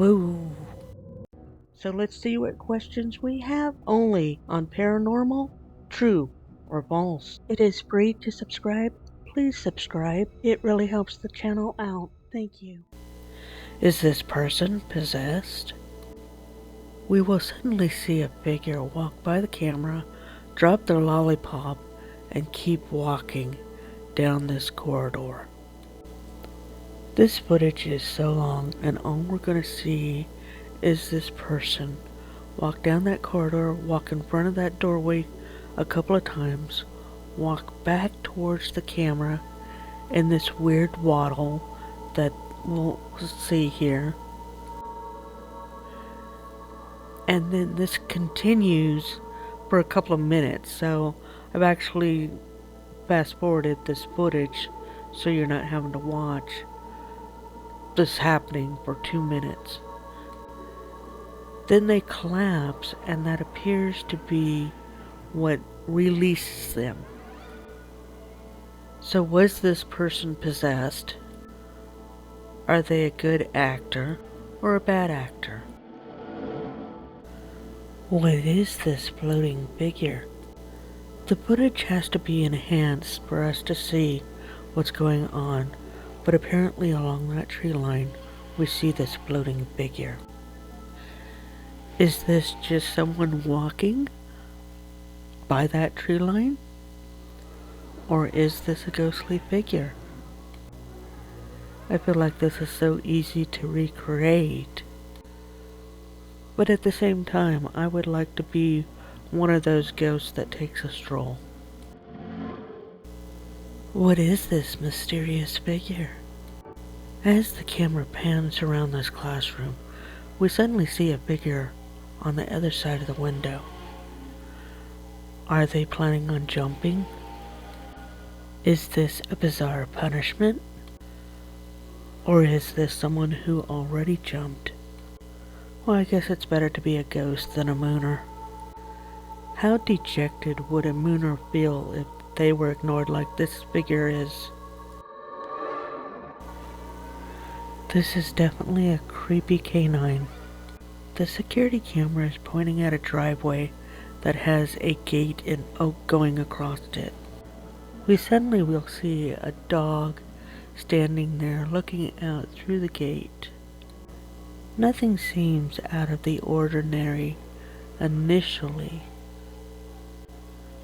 Whoa. So let's see what questions we have only on Paranormal, True or False. It is free to subscribe. Please subscribe. It really helps the channel out. Thank you. Is this person possessed? We will suddenly see a figure walk by the camera, drop their lollipop, and keep walking down this corridor. This footage is so long, and all we're going to see is this person walk down that corridor, walk in front of that doorway a couple of times, walk back towards the camera in this weird waddle that we'll see here. And then this continues for a couple of minutes, so I've actually fast forwarded this footage so you're not having to watch this happening for 2 minutes. Then they collapse, and that appears to be what releases them. So was this person possessed? Are they a good actor or a bad actor? What is this floating figure? The footage has to be enhanced for us to see what's going on, but apparently along that tree line we see this floating figure. Is this just someone walking by that tree line? Or is this a ghostly figure? I feel like this is so easy to recreate. But at the same time, I would like to be one of those ghosts that takes a stroll. What is this mysterious figure? As the camera pans around this classroom, we suddenly see a figure on the other side of the window. Are they planning on jumping? Is this a bizarre punishment? Or is this someone who already jumped? Well, I guess it's better to be a ghost than a mooner. How dejected would a mooner feel if they were ignored like this figure is? This is definitely a creepy canine. The security camera is pointing at a driveway that has a gate and oak going across it. We suddenly will see a dog standing there looking out through the gate. Nothing seems out of the ordinary initially,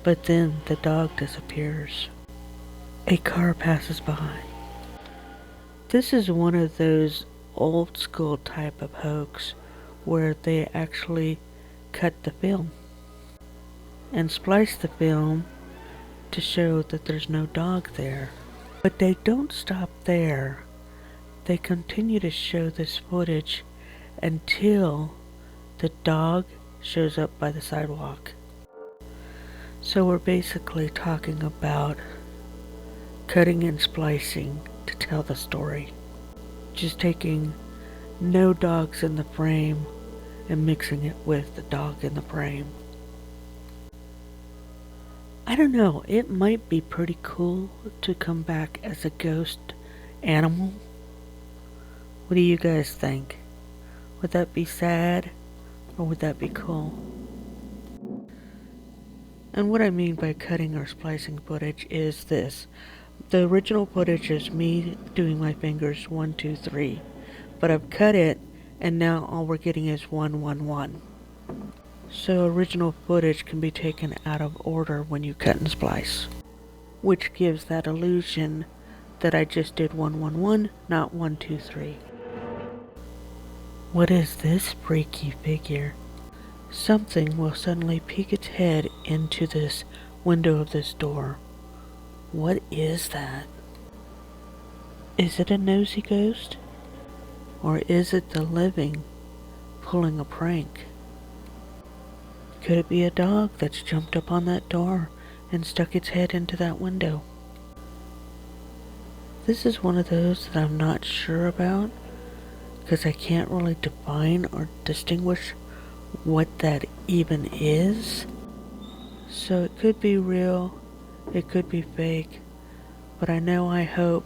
but then the dog disappears. A car passes by. This is one of those old school type of hoax where they actually cut the film and splice the film to show that there's no dog there. But they don't stop there. They continue to show this footage until the dog shows up by the sidewalk. So we're basically talking about cutting and splicing to tell the story. Just taking no dogs in the frame and mixing it with the dog in the frame. I don't know, it might be pretty cool to come back as a ghost animal. What do you guys think? Would that be sad or would that be cool? And what I mean by cutting or splicing footage is this. The original footage is me doing my fingers 1, 2, 3, but I've cut it and now all we're getting is 1, 1, 1. So original footage can be taken out of order when you cut and splice, which gives that illusion that I just did 1, 1, 1, not 1, 2, 3. What is this freaky figure? Something will suddenly peek its head into this window of this door. What is that? Is it a nosy ghost? Or is it the living pulling a prank? Could it be a dog that's jumped up on that door and stuck its head into that window? This is one of those that I'm not sure about because I can't really define or distinguish what that even is. So it could be real, it could be fake, but I hope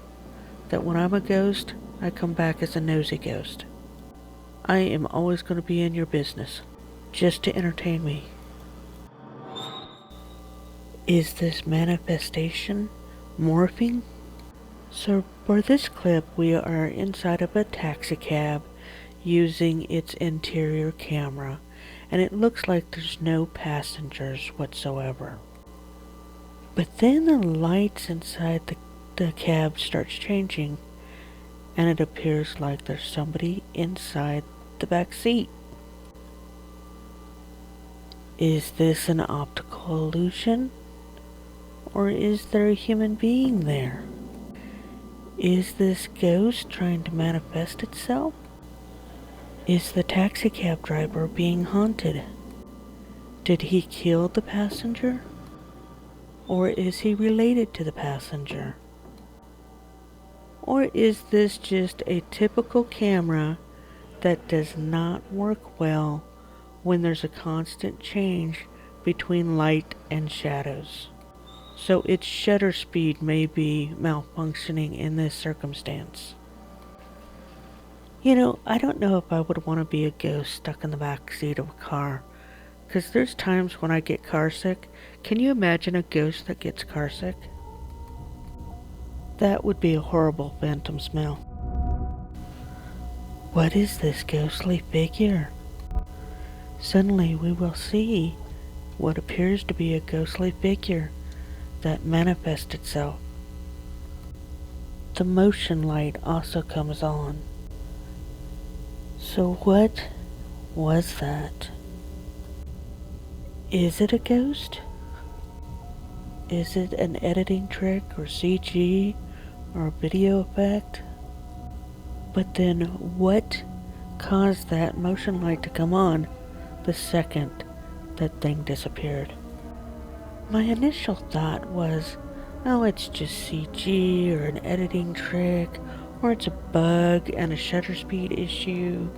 that when I'm a ghost, I come back as a nosy ghost. I am always going to be in your business, just to entertain me. Is this manifestation morphing? So for this clip, we are inside of a taxi cab using its interior camera, and it looks like there's no passengers whatsoever. But then the lights inside the cab starts changing, and it appears like there's somebody inside the back seat. Is this an optical illusion? Or is there a human being there? Is this ghost trying to manifest itself? Is the taxicab driver being haunted? Did he kill the passenger? Or is he related to the passenger? Or is this just a typical camera that does not work well when there's a constant change between light and shadows? So its shutter speed may be malfunctioning in this circumstance. You know, I don't know if I would want to be a ghost stuck in the back seat of a car, because there's times when I get car sick. Can you imagine a ghost that gets car sick? That would be a horrible phantom smell. What is this ghostly figure? Suddenly we will see what appears to be a ghostly figure that manifests itself. The motion light also comes on. So what was that? Is it a ghost? Is it an editing trick or CG or a video effect? But then what caused that motion light to come on the second that thing disappeared? My initial thought was, oh, it's just CG or an editing trick, or it's a bug and a shutter speed issue.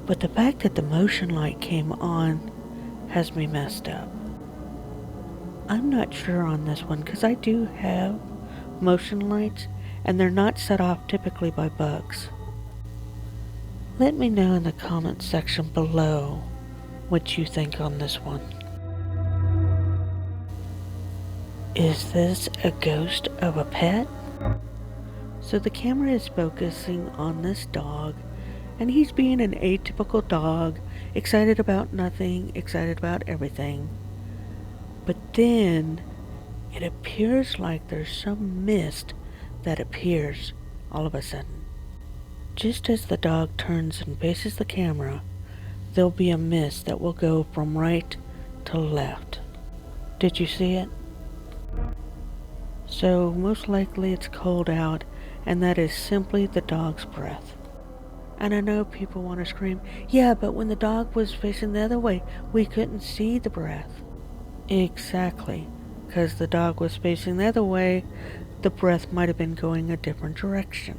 But the fact that the motion light came on has me messed up. I'm not sure on this one because I do have motion lights and they're not set off typically by bugs. Let me know in the comments section below what you think on this one. Is this a ghost of a pet? So the camera is focusing on this dog, and he's being an atypical dog, excited about nothing, excited about everything. But then it appears like there's some mist that appears all of a sudden. Just as the dog turns and faces the camera, there'll be a mist that will go from right to left. Did you see it? So most likely it's cold out, and that is simply the dog's breath. And I know people want to scream, yeah, but when the dog was facing the other way, we couldn't see the breath. Exactly, because the dog was facing the other way, the breath might have been going a different direction.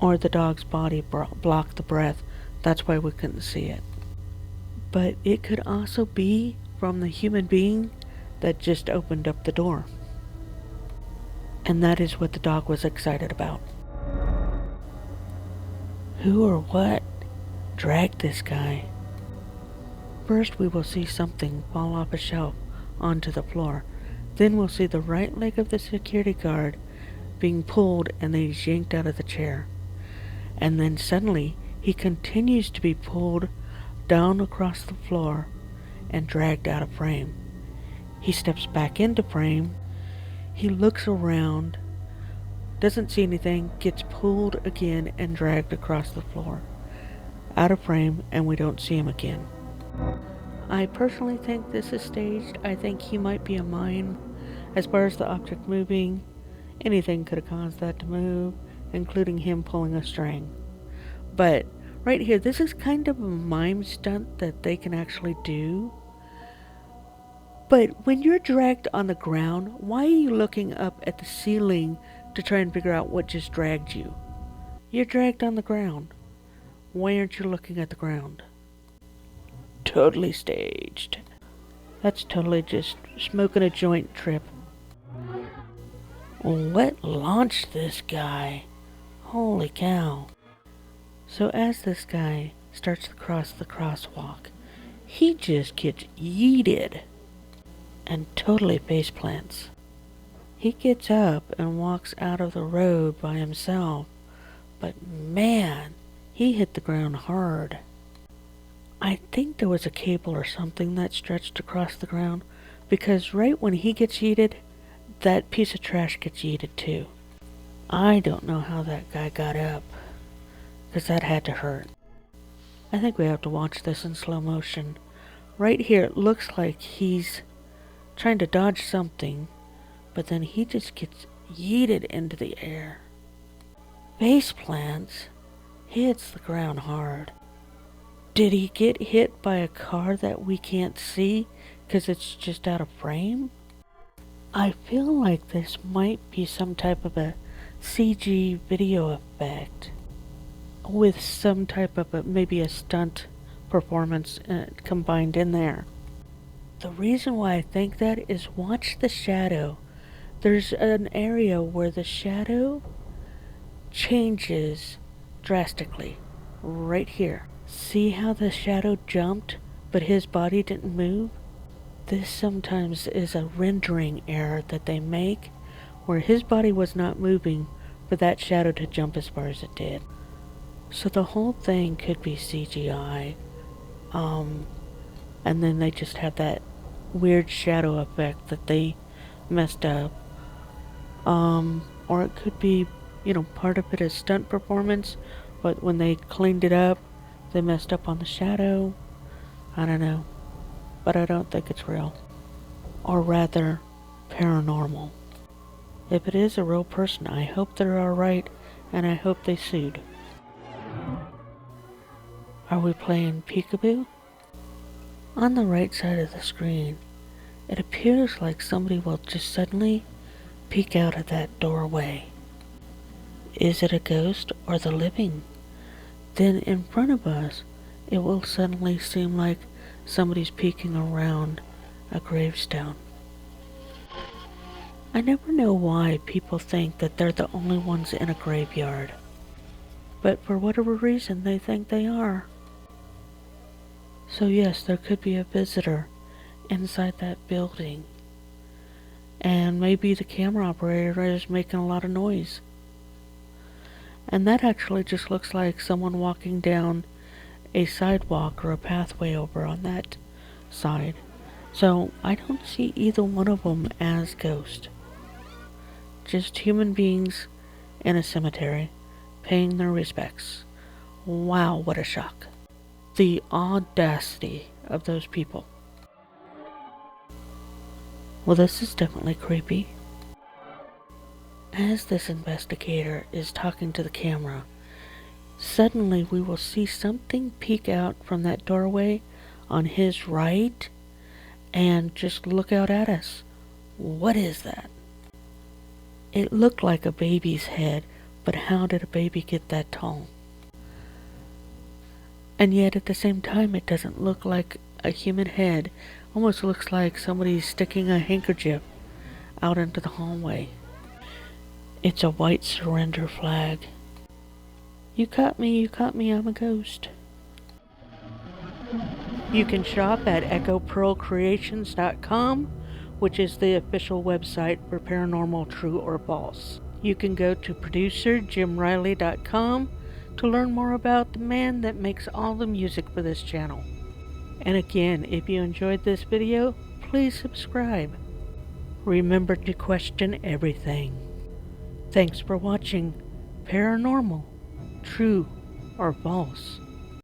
Or the dog's body blocked the breath, that's why we couldn't see it. But it could also be from the human being that just opened up the door. And that is what the dog was excited about. Who or what dragged this guy? First we will see something fall off a shelf onto the floor. Then we'll see the right leg of the security guard being pulled and then he's yanked out of the chair. And then suddenly he continues to be pulled down across the floor and dragged out of frame. He steps back into frame. He looks around, doesn't see anything, gets pulled again and dragged across the floor, out of frame, and we don't see him again. I personally think this is staged. I think he might be a mime. As far as the object moving, anything could have caused that to move, including him pulling a string. But right here, this is kind of a mime stunt that they can actually do. But when you're dragged on the ground, why are you looking up at the ceiling to try and figure out what just dragged you? You're dragged on the ground. Why aren't you looking at the ground? Totally staged. That's totally just smoking a joint trip. What launched this guy? Holy cow. So as this guy starts to cross the crosswalk, he just gets yeeted and totally face plants. He gets up and walks out of the road by himself, but man, he hit the ground hard. I think there was a cable or something that stretched across the ground, because right when he gets yeeted, that piece of trash gets yeeted too. I don't know how that guy got up, because that had to hurt. I think we have to watch this in slow motion. Right here, it looks like he's trying to dodge something, but then he just gets yeeted into the air. Face plants, hits the ground hard. Did he get hit by a car that we can't see because it's just out of frame? I feel like this might be some type of a CG video effect with some type of maybe a stunt performance combined in there. The reason why I think that is, watch the shadow. There's an area where the shadow changes drastically. Right here. See how the shadow jumped, but his body didn't move? This sometimes is a rendering error that they make, where his body was not moving for that shadow to jump as far as it did. So the whole thing could be CGI, and then they just have that weird shadow effect that they messed up. Or it could be, part of it is stunt performance, but when they cleaned it up, they messed up on the shadow. I don't know. But I don't think it's real. Or rather, paranormal. If it is a real person, I hope they're alright, and I hope they sued. Are we playing peekaboo? On the right side of the screen, it appears like somebody will just suddenly peek out of that doorway. Is it a ghost or the living? Then in front of us, it will suddenly seem like somebody's peeking around a gravestone. I never know why people think that they're the only ones in a graveyard, but for whatever reason they think they are. So yes, there could be a visitor inside that building, and maybe the camera operator is making a lot of noise. And that actually just looks like someone walking down a sidewalk or a pathway over on that side. So I don't see either one of them as ghosts. Just human beings in a cemetery paying their respects. Wow, what a shock. The audacity of those people. Well, this is definitely creepy. As this investigator is talking to the camera, suddenly we will see something peek out from that doorway on his right and just look out at us. What is that? It looked like a baby's head, but how did a baby get that tall? And yet at the same time, it doesn't look like a human head. Almost looks like somebody's sticking a handkerchief out into the hallway. It's a white surrender flag. You caught me, I'm a ghost. You can shop at echopearlcreations.com, which is the official website for Paranormal True or False. You can go to producerjimriley.com to learn more about the man that makes all the music for this channel. And again, if you enjoyed this video, please subscribe. Remember to question everything. Thanks for watching Paranormal, True or False.